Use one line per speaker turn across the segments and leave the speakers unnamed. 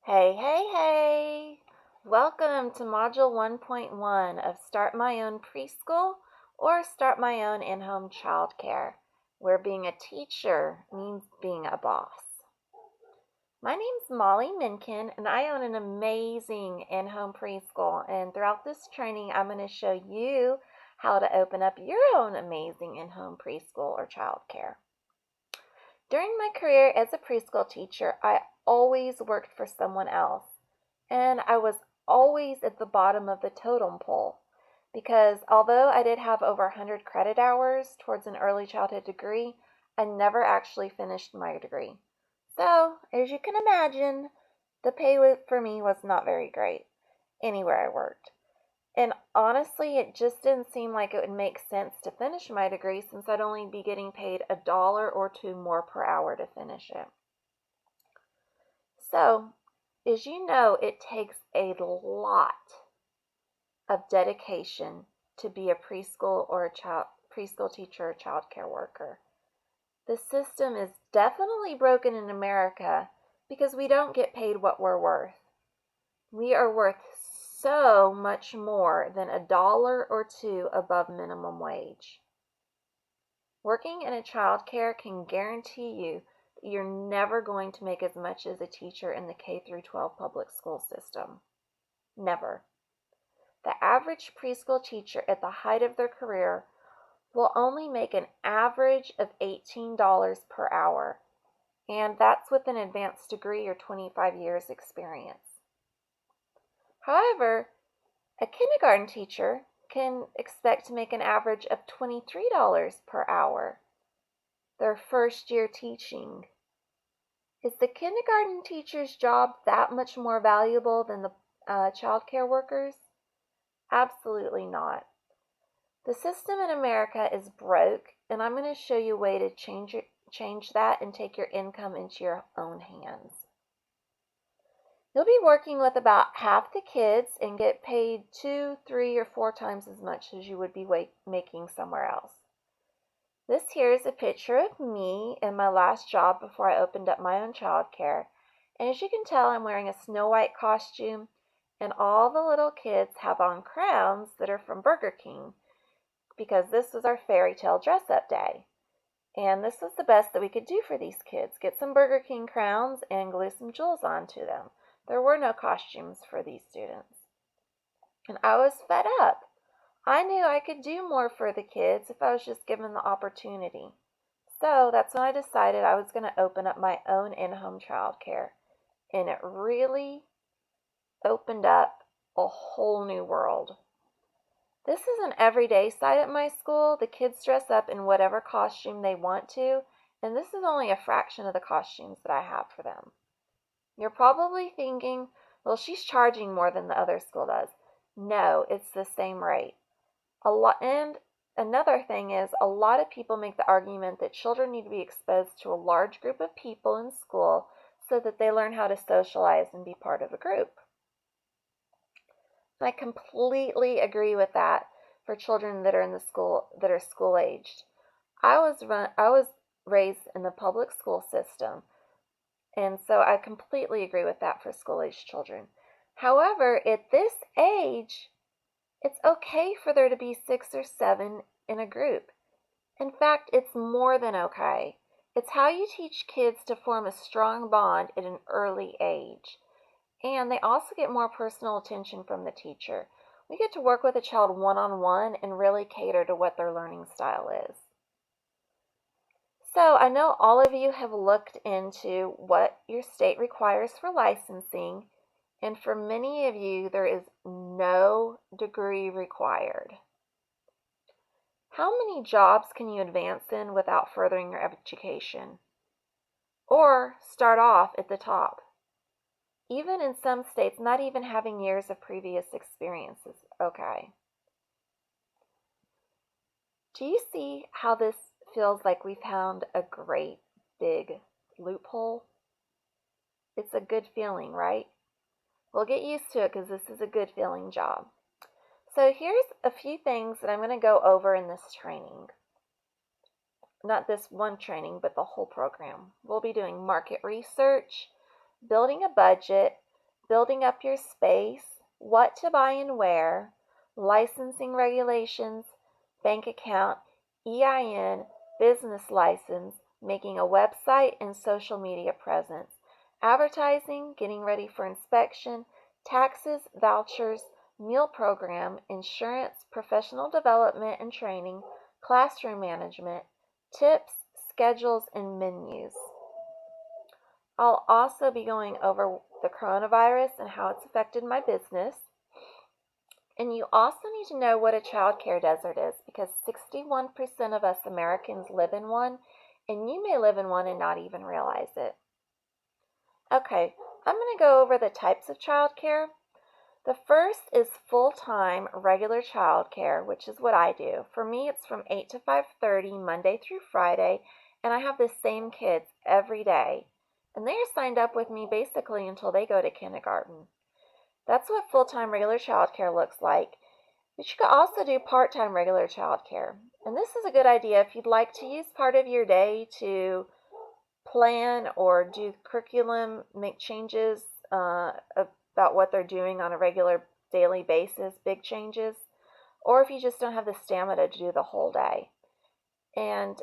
Hey, hey, hey! Welcome to Module 1.1 of Start My Own Preschool or Start My Own In-Home Childcare, where being a teacher means being a boss. My name's Molly Minkin, and I own an amazing in-home preschool, and throughout this training, I'm going to show you how to open up your own amazing in-home preschool or childcare. During my career as a preschool teacher, I always worked for someone else, and I was always at the bottom of the totem pole because although I did have over 100 credit hours towards an early childhood degree, I never actually finished my degree. So, as you can imagine, the pay for me was not very great anywhere I worked. And honestly, it just didn't seem like it would make sense to finish my degree since I'd only be getting paid $1 or $2 more per hour to finish it. So, as you know, it takes a lot of dedication to be a preschool or preschool teacher or child care worker. The system is definitely broken in America because we don't get paid what we're worth. We are worth so much more than $1 or $2 above minimum wage. Working in a child care can guarantee you that you're never going to make as much as a teacher in the K-12 public school system. Never. The average preschool teacher at the height of their career will only make an average of $18 per hour, and that's with an advanced degree or 25 years experience. However, a kindergarten teacher can expect to make an average of $23 per hour their first year teaching. Is the kindergarten teacher's job that much more valuable than the child care workers? Absolutely not. The system in America is broke, and I'm going to show you a way to change that and take your income into your own hands. You'll be working with about half the kids and get paid 2, 3, or 4 times as much as you would be making somewhere else. This here is a picture of me in my last job before I opened up my own childcare. And as you can tell, I'm wearing a Snow White costume, and all the little kids have on crowns that are from Burger King because this was our fairy tale dress-up day. And this was the best that we could do for these kids. Get some Burger King crowns and glue some jewels onto them. There were no costumes for these students. And I was fed up. I knew I could do more for the kids if I was just given the opportunity. So that's when I decided I was going to open up my own in-home childcare. And it really opened up a whole new world. This is an everyday site at my school. The kids dress up in whatever costume they want to, and this is only a fraction of the costumes that I have for them. You're probably thinking, well, she's charging more than the other school does. No, it's the same rate. And another thing is, a lot of people make the argument that children need to be exposed to a large group of people in school so that they learn how to socialize and be part of a group. I completely agree with that for children that are in the school that are school aged. I was raised in the public school system, and so I completely agree with that for school aged children. However, at this age, it's okay for there to be 6 or 7 in a group. In fact, it's more than okay. It's how you teach kids to form a strong bond at an early age. And they also get more personal attention from the teacher. We get to work with a child one-on-one and really cater to what their learning style is. So I know all of you have looked into what your state requires for licensing, and for many of you, there is no degree required. How many jobs can you advance in without furthering your education? Or start off at the top? Even in some states, not even having years of previous experience is okay. Do you see how this feels like we found a great big loophole? It's a good feeling, right? We'll get used to it because this is a good feeling job. So here's a few things that I'm going to go over in this training. Not this one training, but the whole program. We'll be doing market research, building a budget, building up your space, what to buy and where, licensing regulations, bank account, EIN, business license, making a website and social media presence, advertising, getting ready for inspection, taxes, vouchers, meal program, insurance, professional development and training, classroom management, tips, schedules, and menus. I'll also be going over the coronavirus and how it's affected my business. And you also need to know what a child care desert is, because 61% of us Americans live in one, and you may live in one and not even realize it. Okay, I'm going to go over the types of child care. The first is full-time regular child care, which is what I do. For me, it's from 8 to 5:30, Monday through Friday, and I have the same kids every day. And they are signed up with me basically until they go to kindergarten. That's what full-time regular child care looks like. But you could also do part-time regular child care. And this is a good idea if you'd like to use part of your day to plan or do curriculum, make changes about what they're doing on a regular daily basis, big changes, or if you just don't have the stamina to do the whole day. And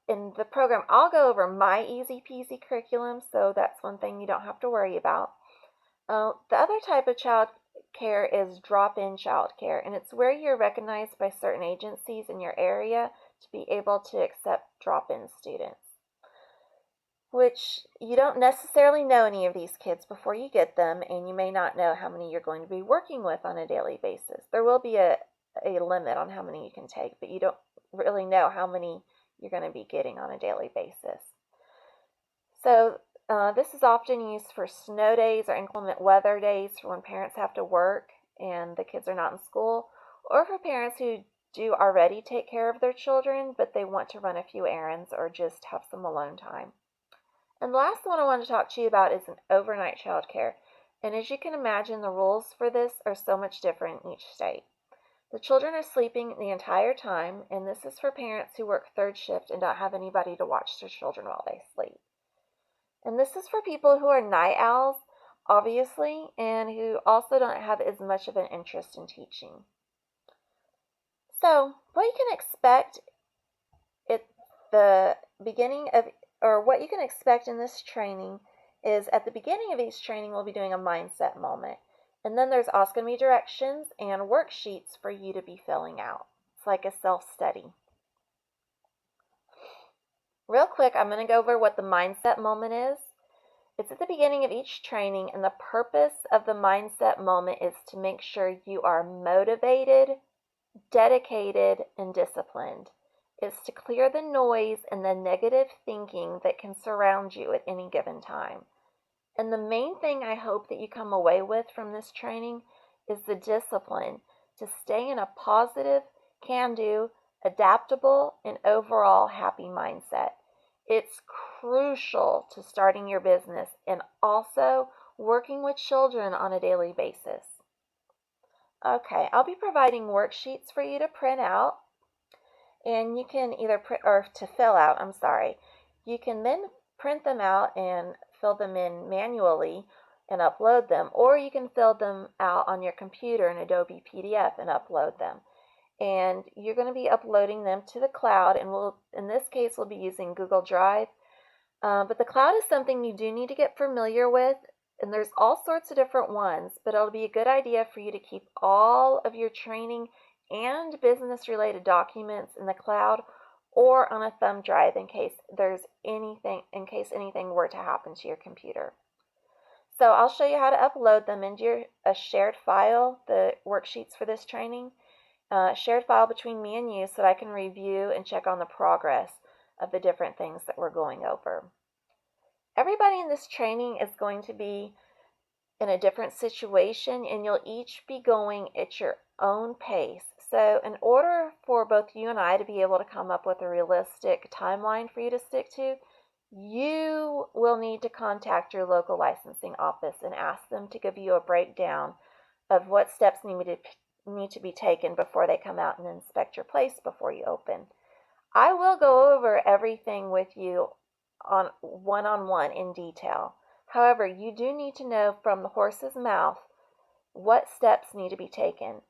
in the program, I'll go over my easy peasy curriculum, so that's one thing you don't have to worry about. The other type of child care is drop-in child care, and it's where you're recognized by certain agencies in your area to be able to accept drop-in students, which you don't necessarily know any of these kids before you get them, and you may not know how many you're going to be working with on a daily basis. There will be a limit on how many you can take, but you don't really know how many you're going to be getting on a daily basis. So this is often used for snow days or inclement weather days, for when parents have to work and the kids are not in school, or for parents who do already take care of their children, but they want to run a few errands or just have some alone time. And the last one I want to talk to you about is an overnight child care. And as you can imagine, the rules for this are so much different in each state. The children are sleeping the entire time, and this is for parents who work third shift and don't have anybody to watch their children while they sleep. And this is for people who are night owls, obviously, and who also don't have as much of an interest in teaching. So, what you can expect at the beginning of, or what you can expect in this training is at the beginning of each training, we'll be doing a mindset moment. And then there's also going to be directions and worksheets for you to be filling out. It's like a self-study. Real quick, I'm going to go over what the mindset moment is. It's at the beginning of each training, and the purpose of the mindset moment is to make sure you are motivated, dedicated, and disciplined. It's to clear the noise and the negative thinking that can surround you at any given time. And the main thing I hope that you come away with from this training is the discipline to stay in a positive, can-do, adaptable, and overall happy mindset. It's crucial to starting your business and also working with children on a daily basis. Okay, I'll be providing worksheets for you to print out, and you can either print, or to fill out, I'm sorry. You can then print them out and fill them in manually and upload them, or you can fill them out on your computer in Adobe PDF and upload them. And you're going to be uploading them to the cloud, and in this case, we'll be using Google Drive. But the cloud is something you do need to get familiar with, and there's all sorts of different ones, but it'll be a good idea for you to keep all of your training and business-related documents in the cloud or on a thumb drive in case anything were to happen to your computer. So I'll show you how to upload them into a shared file, the worksheets for this training, shared file between me and you, so that I can review and check on the progress of the different things that we're going over. Everybody in this training is going to be in a different situation, and you'll each be going at your own pace. So in order for both you and I to be able to come up with a realistic timeline for you to stick to, you will need to contact your local licensing office and ask them to give you a breakdown of what steps need to be taken before they come out and inspect your place before you open. I will go over everything with you on one-on-one in detail, However, you do need to know from the horse's mouth what steps need to be taken.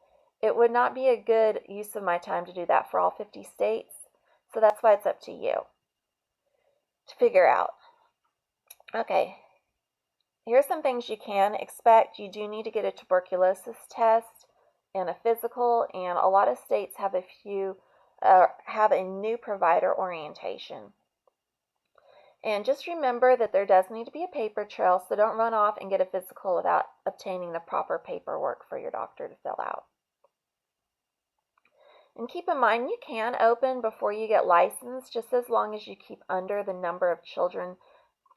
It would not be a good use of my time to do that for all 50 states, so that's why it's up to you to figure out. Okay, here's some things you can expect. You do need to get a tuberculosis test and a physical, and a lot of states have have a new provider orientation. And just remember that there does need to be a paper trail, so don't run off and get a physical without obtaining the proper paperwork for your doctor to fill out. And keep in mind, you can open before you get licensed, just as long as you keep under the number of children.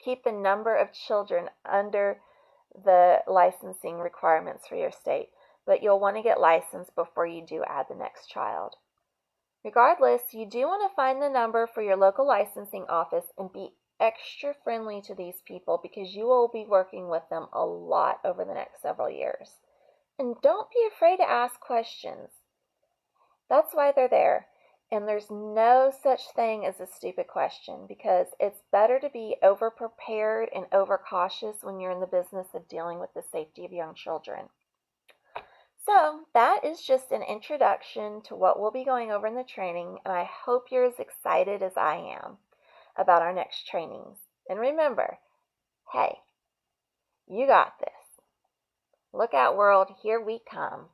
Keep the number of children under the licensing requirements for your state, but you'll want to get licensed before you do add the next child. Regardless, you do want to find the number for your local licensing office and be extra friendly to these people because you will be working with them a lot over the next several years. And don't be afraid to ask questions. That's why they're there. And there's no such thing as a stupid question because it's better to be over-prepared and over-cautious when you're in the business of dealing with the safety of young children. So that is just an introduction to what we'll be going over in the training, and I hope you're as excited as I am about our next trainings. And remember, hey, you got this. Look out, world, here we come.